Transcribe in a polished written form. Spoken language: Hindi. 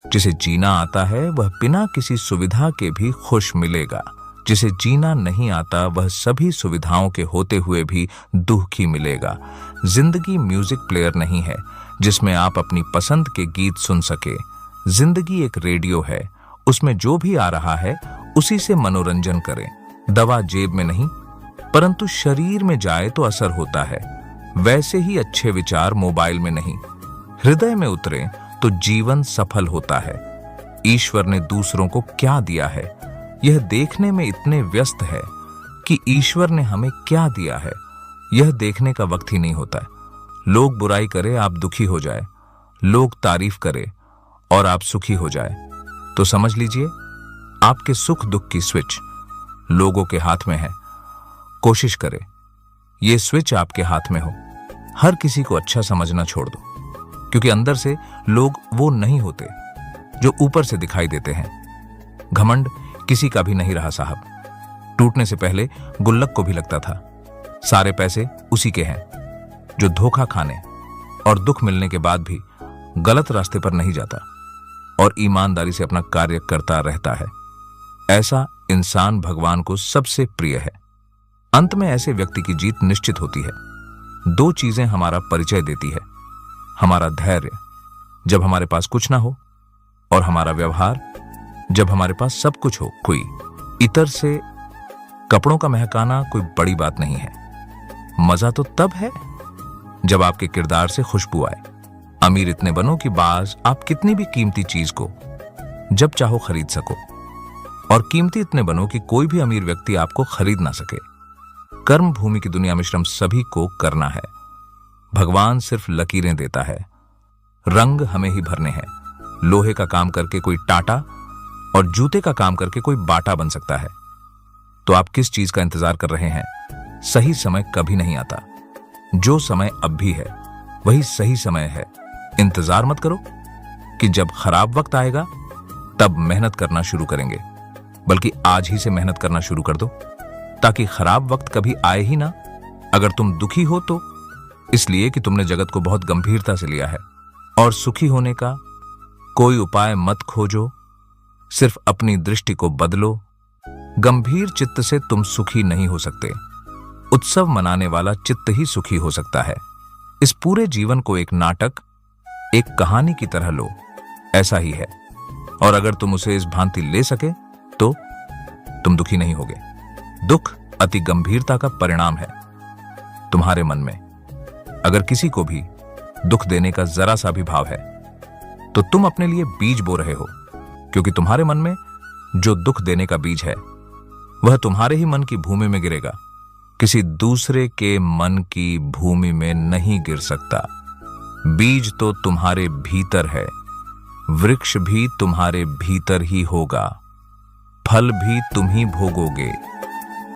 जिसे जीना आता है वह बिना किसी सुविधा के भी खुश मिलेगा। जिसे जीना नहीं आता वह सभी सुविधाओं के होते हुए भी दुखी मिलेगा। जिंदगी म्यूजिक प्लेयर नहीं है जिसमें आप अपनी पसंद के गीत सुन सके। जिंदगी एक रेडियो है, उसमें जो भी आ रहा है उसी से मनोरंजन करें। दवा जेब में नहीं परंतु शरीर में जाए तो असर होता है। वैसे ही अच्छे विचार मोबाइल में नहीं, हृदय में उतरे तो जीवन सफल होता है। ईश्वर ने दूसरों को क्या दिया है यह देखने में इतने व्यस्त है कि ईश्वर ने हमें क्या दिया है यह देखने का वक्त ही नहीं होता है। लोग बुराई करे आप दुखी हो जाए, लोग तारीफ करे और आप सुखी हो जाए तो समझ लीजिए आपके सुख दुख की स्विच लोगों के हाथ में है। कोशिश करें ये स्विच आपके हाथ में हो। हर किसी को अच्छा समझना छोड़ दो, क्योंकि अंदर से लोग वो नहीं होते जो ऊपर से दिखाई देते हैं। घमंड किसी का भी नहीं रहा साहब। टूटने से पहले गुल्लक को भी लगता था सारे पैसे उसी के हैं। जो धोखा खाने और दुख मिलने के बाद भी गलत रास्ते पर नहीं जाता और ईमानदारी से अपना कार्य करता रहता है, ऐसा इंसान भगवान को सबसे प्रिय है। अंत में ऐसे व्यक्ति की जीत निश्चित होती है। दो चीजें हमारा परिचय देती है, हमारा धैर्य जब हमारे पास कुछ ना हो और हमारा व्यवहार जब हमारे पास सब कुछ हो। कोई इतर से कपड़ों का महकाना कोई बड़ी बात नहीं है। मजा तो तब है जब आपके किरदार से खुशबू आए। अमीर इतने बनो कि बाज आप कितनी भी कीमती चीज को जब चाहो खरीद सको, और कीमती इतने बनो कि कोई भी अमीर व्यक्ति आपको खरीद ना सके। कर्म भूमि की दुनिया में श्रम सभी को करना है। भगवान सिर्फ लकीरें देता है, रंग हमें ही भरने हैं। लोहे का काम करके कोई टाटा और जूते का काम करके कोई बाटा बन सकता है। तो आप किस चीज का इंतजार कर रहे हैं? सही समय कभी नहीं आता। जो समय अब भी है वही सही समय है। इंतजार मत करो कि जब खराब वक्त आएगा तब मेहनत करना शुरू करेंगे, बल्कि आज ही से मेहनत करना शुरू कर दो ताकि खराब वक्त कभी आए ही ना। अगर तुम दुखी हो तो इसलिए कि तुमने जगत को बहुत गंभीरता से लिया है, और सुखी होने का कोई उपाय मत खोजो, सिर्फ अपनी दृष्टि को बदलो। गंभीर चित्त से तुम सुखी नहीं हो सकते। उत्सव मनाने वाला चित्त ही सुखी हो सकता है। इस पूरे जीवन को एक नाटक, एक कहानी की तरह लो, ऐसा ही है। और अगर तुम उसे इस भांति ले सके तो तुम दुखी नहीं होगे। दुख अति गंभीरता का परिणाम है तुम्हारे मन में। अगर किसी को भी दुख देने का जरा सा भी भाव है तो तुम अपने लिए बीज बो रहे हो, क्योंकि तुम्हारे मन में जो दुख देने का बीज है वह तुम्हारे ही मन की भूमि में गिरेगा, किसी दूसरे के मन की भूमि में नहीं गिर सकता। बीज तो तुम्हारे भीतर है, वृक्ष भी तुम्हारे भीतर ही होगा, फल भी तुम ही भोगोगे।